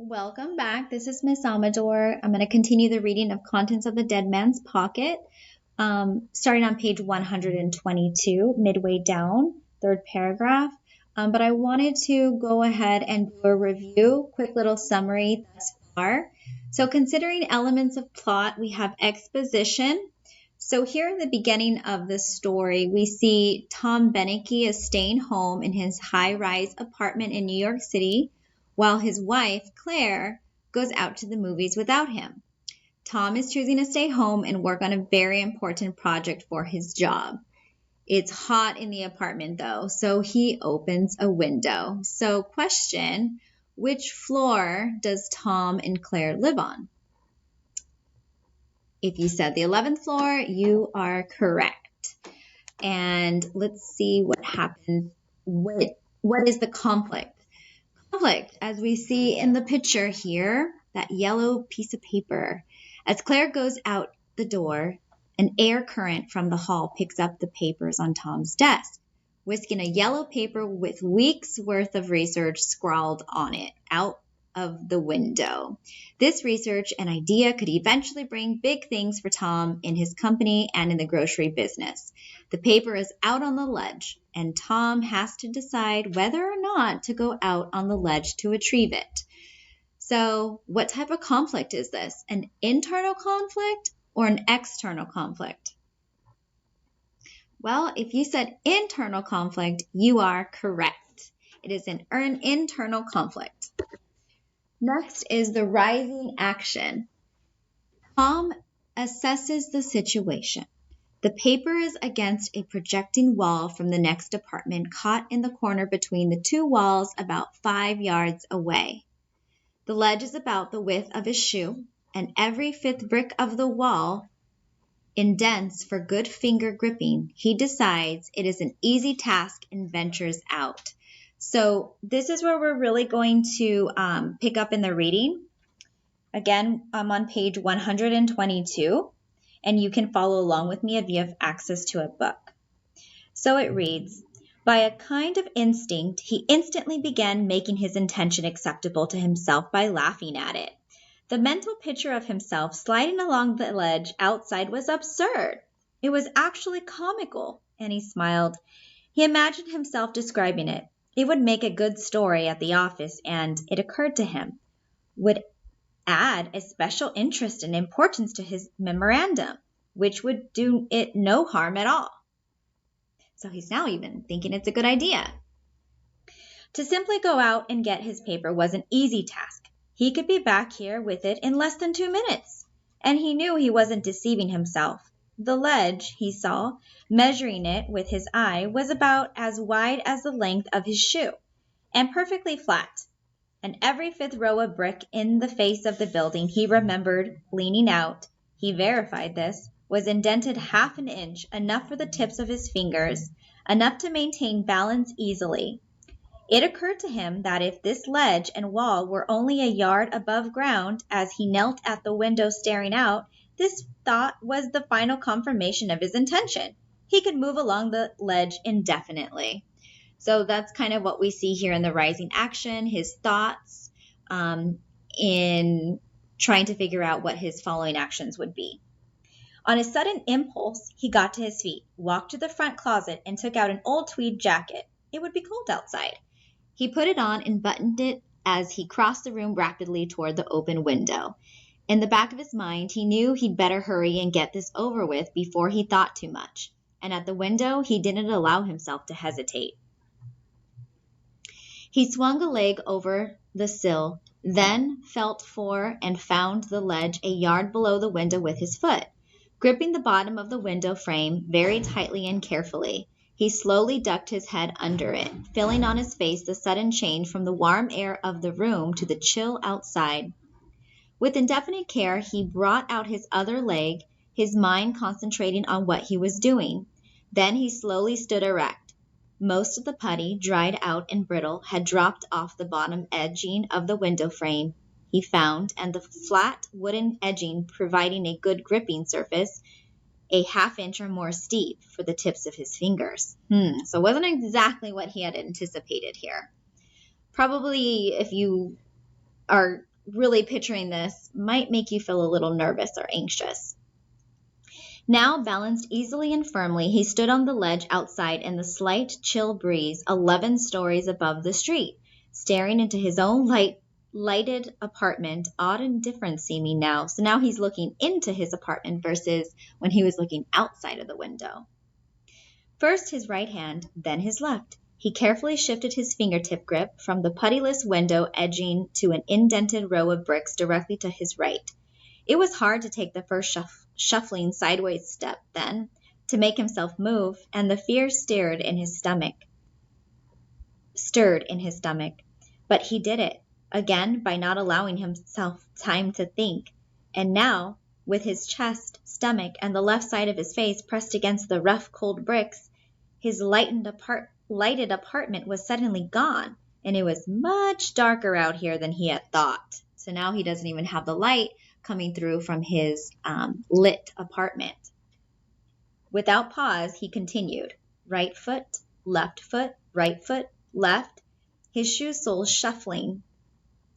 Welcome back. This is Miss Amador. I'm going to continue the reading of Contents of the Dead Man's Pocket, starting on page 122, midway down, third paragraph. But I wanted to go ahead and do a review, quick little summary thus far. So considering elements of plot, we have exposition. So here in the beginning of the story, we see Tom Beneke is staying home in his high-rise apartment in New York City, while his wife, Claire, goes out to the movies without him. Tom is choosing to stay home and work on a very important project for his job. It's hot in the apartment, though, so he opens a window. So question, which floor does Tom and Claire live on? If you said the 11th floor, you are correct. And let's see what happens. What is the conflict? Conflict, as we see in the picture here, that yellow piece of paper. As Claire goes out the door, an air current from the hall picks up the papers on Tom's desk, whisking a yellow paper with weeks' worth of research scrawled on it out of the window. This research and idea could eventually bring big things for Tom in his company and in the grocery business. The paper is out on the ledge, and Tom has to decide whether or not to go out on the ledge to retrieve it. So, what type of conflict is this? An internal conflict or an external conflict? Well, if you said internal conflict, you are correct. It is an internal conflict. Next is the rising action. Tom assesses the situation. The paper is against a projecting wall from the next apartment, caught in the corner between the two walls about 5 yards away. The ledge is about the width of his shoe, and every fifth brick of the wall indents for good finger gripping. He decides it is an easy task and ventures out. So this is where we're really going to pick up in the reading. Again, I'm on page 122, and you can follow along with me if you have access to a book. So it reads, by a kind of instinct, he instantly began making his intention acceptable to himself by laughing at it. The mental picture of himself sliding along the ledge outside was absurd. It was actually comical, and he smiled. He imagined himself describing it. It would make a good story at the office, and, it occurred to him, would add a special interest and importance to his memorandum, which would do it no harm at all. So he's now even thinking it's a good idea. To simply go out and get his paper was an easy task. He could be back here with it in less than 2 minutes, and he knew he wasn't deceiving himself. The ledge, he saw, measuring it with his eye, was about as wide as the length of his shoe, and perfectly flat. And every fifth row of brick in the face of the building he remembered leaning out, he verified this, was indented half an inch, enough for the tips of his fingers, enough to maintain balance easily. It occurred to him that if this ledge and wall were only a yard above ground, as he knelt at the window staring out, this thought was the final confirmation of his intention. He could move along the ledge indefinitely. So that's kind of what we see here in the rising action, his thoughts in trying to figure out what his following actions would be. On a sudden impulse, he got to his feet, walked to the front closet, and took out an old tweed jacket. It would be cold outside. He put it on and buttoned it as he crossed the room rapidly toward the open window. In the back of his mind, he knew he'd better hurry and get this over with before he thought too much. And at the window, he didn't allow himself to hesitate. He swung a leg over the sill, then felt for and found the ledge a yard below the window with his foot. Gripping the bottom of the window frame very tightly and carefully, he slowly ducked his head under it, feeling on his face the sudden change from the warm air of the room to the chill outside. With indefinite care, he brought out his other leg, his mind concentrating on what he was doing. Then he slowly stood erect. Most of the putty, dried out and brittle, had dropped off the bottom edging of the window frame, he found, and the flat wooden edging providing a good gripping surface, a half-inch or more steep for the tips of his fingers. So it wasn't exactly what he had anticipated here. Probably if you are really picturing this might make you feel a little nervous or anxious. Now, balanced easily and firmly, he stood on the ledge outside in the slight, chill breeze 11 stories above the street, staring into his own lighted apartment, odd and different seeming now. So now he's looking into his apartment versus when he was looking outside of the window. First his right hand, then his left. He carefully shifted his fingertip grip from the puttyless window edging to an indented row of bricks directly to his right. It was hard to take the first shuffling sideways step then, to make himself move, and the fear stirred in his stomach. But he did it, again by not allowing himself time to think. And now, with his chest, stomach, and the left side of his face pressed against the rough, cold bricks, his lighted apartment was suddenly gone, and it was much darker out here than he had thought. So now he doesn't even have the light coming through from his lit apartment. Without pause, he continued. Right foot, right foot, left, his shoe soles shuffling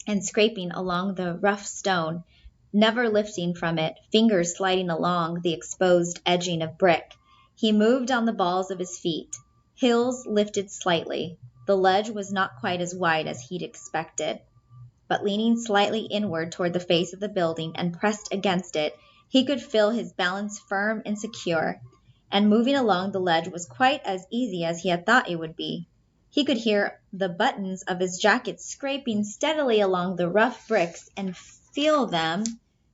and scraping along the rough stone, never lifting from it, fingers sliding along the exposed edging of brick. He moved on the balls of his feet. Heels lifted slightly. The ledge was not quite as wide as he'd expected, but leaning slightly inward toward the face of the building and pressed against it, he could feel his balance firm and secure, and moving along the ledge was quite as easy as he had thought it would be. He could hear the buttons of his jacket scraping steadily along the rough bricks and feel them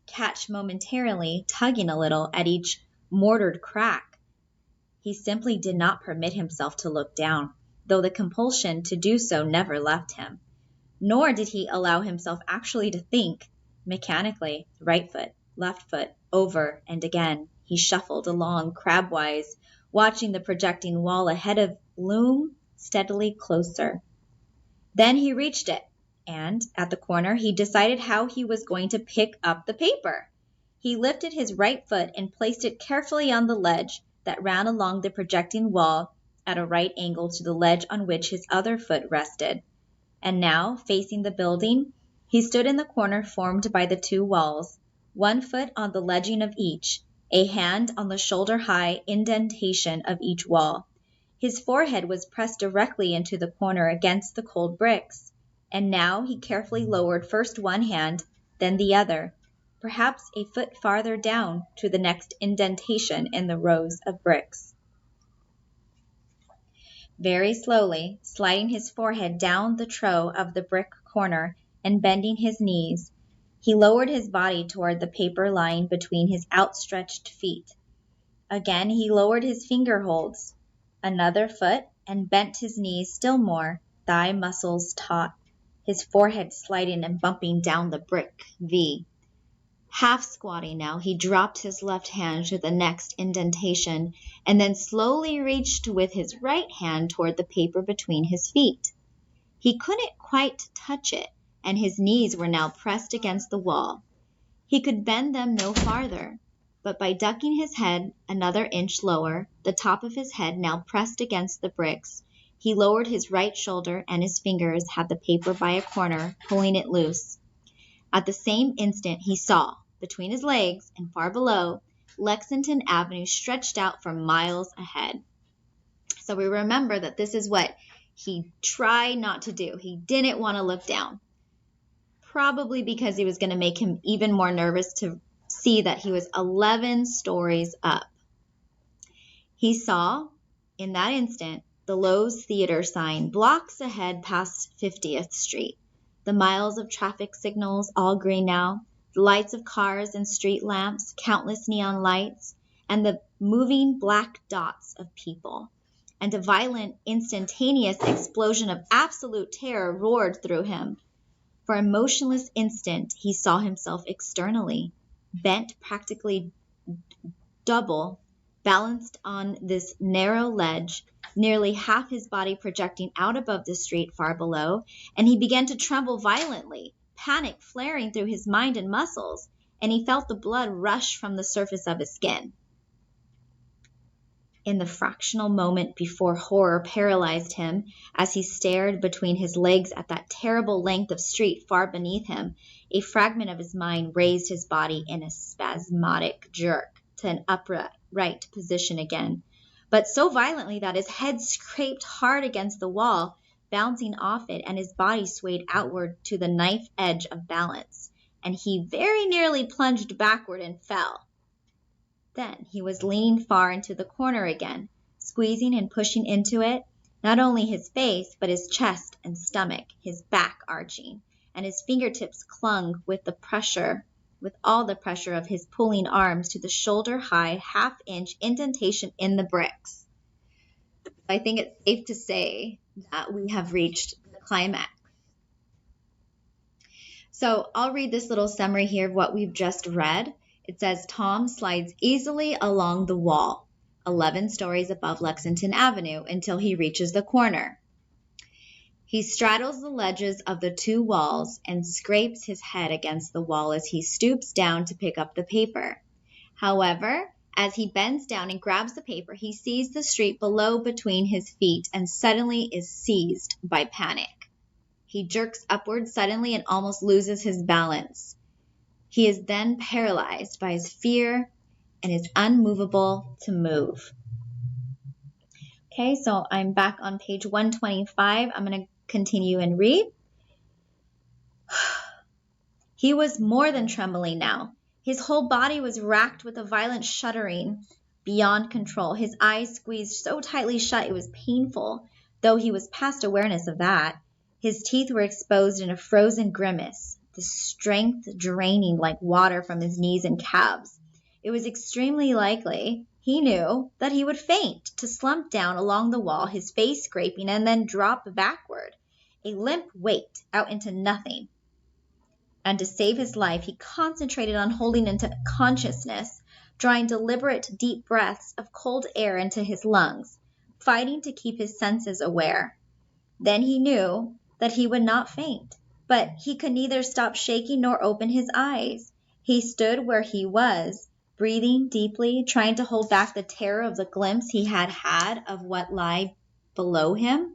catch momentarily, tugging a little at each mortared crack. He simply did not permit himself to look down, though the compulsion to do so never left him. Nor did he allow himself actually to think. Mechanically, right foot, left foot, over and again, he shuffled along crabwise, watching the projecting wall ahead of loom steadily closer. Then he reached it, and at the corner he decided how he was going to pick up the paper. He lifted his right foot and placed it carefully on the ledge that ran along the projecting wall at a right angle to the ledge on which his other foot rested. And now, facing the building, he stood in the corner formed by the two walls, one foot on the ledging of each, a hand on the shoulder-high indentation of each wall. His forehead was pressed directly into the corner against the cold bricks, and now he carefully lowered first one hand, then the other, perhaps a foot farther down to the next indentation in the rows of bricks. Very slowly, sliding his forehead down the trough of the brick corner and bending his knees, he lowered his body toward the paper lying between his outstretched feet. Again he lowered his finger holds, another foot, and bent his knees still more, thigh muscles taut, his forehead sliding and bumping down the brick V. Half squatting now, he dropped his left hand to the next indentation and then slowly reached with his right hand toward the paper between his feet. He couldn't quite touch it, and his knees were now pressed against the wall. He could bend them no farther, but by ducking his head another inch lower, the top of his head now pressed against the bricks, he lowered his right shoulder and his fingers had the paper by a corner, pulling it loose. At the same instant he saw, between his legs and far below, Lexington Avenue stretched out for miles ahead. So we remember that this is what he tried not to do. He didn't want to look down, probably because it was going to make him even more nervous to see that he was 11 stories up. He saw, in that instant, the Lowe's Theater sign blocks ahead past 50th Street. The miles of traffic signals, all green now, the lights of cars and street lamps, countless neon lights, and the moving black dots of people. And a violent, instantaneous explosion of absolute terror roared through him. For a motionless instant, he saw himself externally, bent practically double, balanced on this narrow ledge, nearly half his body projecting out above the street far below, and he began to tremble violently, panic flaring through his mind and muscles, and he felt the blood rush from the surface of his skin. in the fractional moment before horror paralyzed him as he stared between his legs at that terrible length of street far beneath him, a fragment of his mind raised his body in a spasmodic jerk to an upright position again, but so violently that his head scraped hard against the wall, bouncing off it, and his body swayed outward to the knife edge of balance, and he very nearly plunged backward and fell. Then he was leaning far into the corner again, squeezing and pushing into it, not only his face, but his chest and stomach, his back arching, and his fingertips clung with all the pressure of his pulling arms to the shoulder-high half-inch indentation in the bricks. I think it's safe to say that we have reached the climax. So I'll read this little summary here of what we've just read. It says, Tom slides easily along the wall, 11 stories above Lexington Avenue, until he reaches the corner. He straddles the ledges of the two walls and scrapes his head against the wall as he stoops down to pick up the paper. However, as he bends down and grabs the paper, he sees the street below between his feet and suddenly is seized by panic. He jerks upward suddenly and almost loses his balance. He is then paralyzed by his fear and is unmovable to move. Okay, so I'm back on page 125. I'm going to continue and read. He was more than trembling now. His whole body was racked with a violent shuddering beyond control. His eyes squeezed so tightly shut it was painful, though he was past awareness of that. His teeth were exposed in a frozen grimace, the strength draining like water from his knees and calves. It was extremely likely, he knew, that he would faint, to slump down along the wall, his face scraping, and then drop backward, a limp weight out into nothing. And to save his life, he concentrated on holding into consciousness, drawing deliberate deep breaths of cold air into his lungs, fighting to keep his senses aware. Then he knew that he would not faint, but he could neither stop shaking nor open his eyes. He stood where he was, breathing deeply, trying to hold back the terror of the glimpse he had had of what lay below him.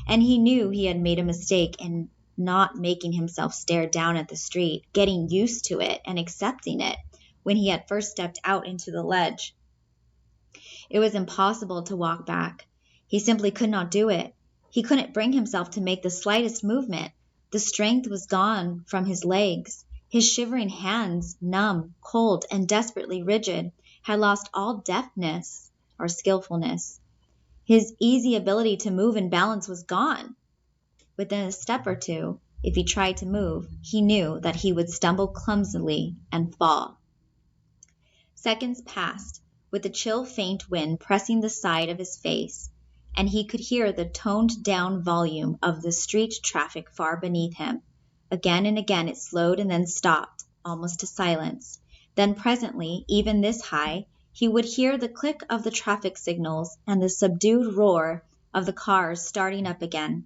And he knew he had made a mistake in not making himself stare down at the street, getting used to it and accepting it when he had first stepped out into the ledge. It was impossible to walk back. He simply could not do it. He couldn't bring himself to make the slightest movement. The strength was gone from his legs. His shivering hands, numb, cold, and desperately rigid, had lost all deftness or skillfulness. His easy ability to move and balance was gone. Within a step or two, if he tried to move, he knew that he would stumble clumsily and fall. Seconds passed, with the chill faint wind pressing the side of his face, and he could hear the toned-down volume of the street traffic far beneath him. Again and again it slowed and then stopped, almost to silence. Then presently, even this high, he would hear the click of the traffic signals and the subdued roar of the cars starting up again.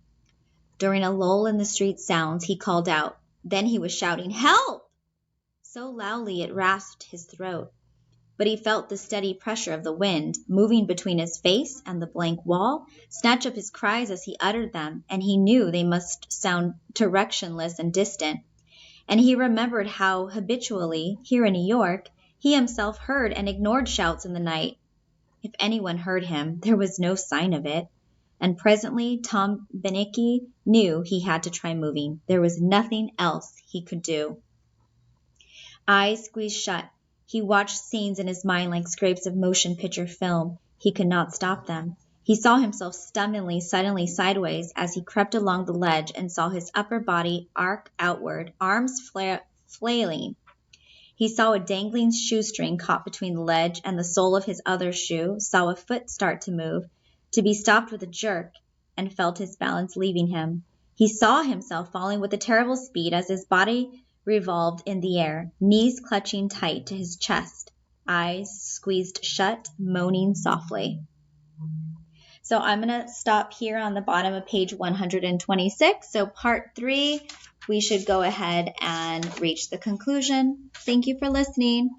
During a lull in the street sounds, he called out. Then he was shouting, "Help!" so loudly it rasped his throat. But he felt the steady pressure of the wind, moving between his face and the blank wall, snatch up his cries as he uttered them, and he knew they must sound directionless and distant. And he remembered how habitually, here in New York, he himself heard and ignored shouts in the night. If anyone heard him, there was no sign of it. And presently Tom Benicki knew he had to try moving. There was nothing else he could do. Eyes squeezed shut, he watched scenes in his mind like scrapes of motion picture film. He could not stop them. He saw himself suddenly sideways as he crept along the ledge and saw his upper body arc outward, arms flailing. He saw a dangling shoestring caught between the ledge and the sole of his other shoe, saw a foot start to move, to be stopped with a jerk, and felt his balance leaving him. He saw himself falling with a terrible speed as his body revolved in the air, knees clutching tight to his chest, eyes squeezed shut, moaning softly. So I'm going to stop here on the bottom of page 126. So part 3, we should go ahead and reach the conclusion. Thank you for listening.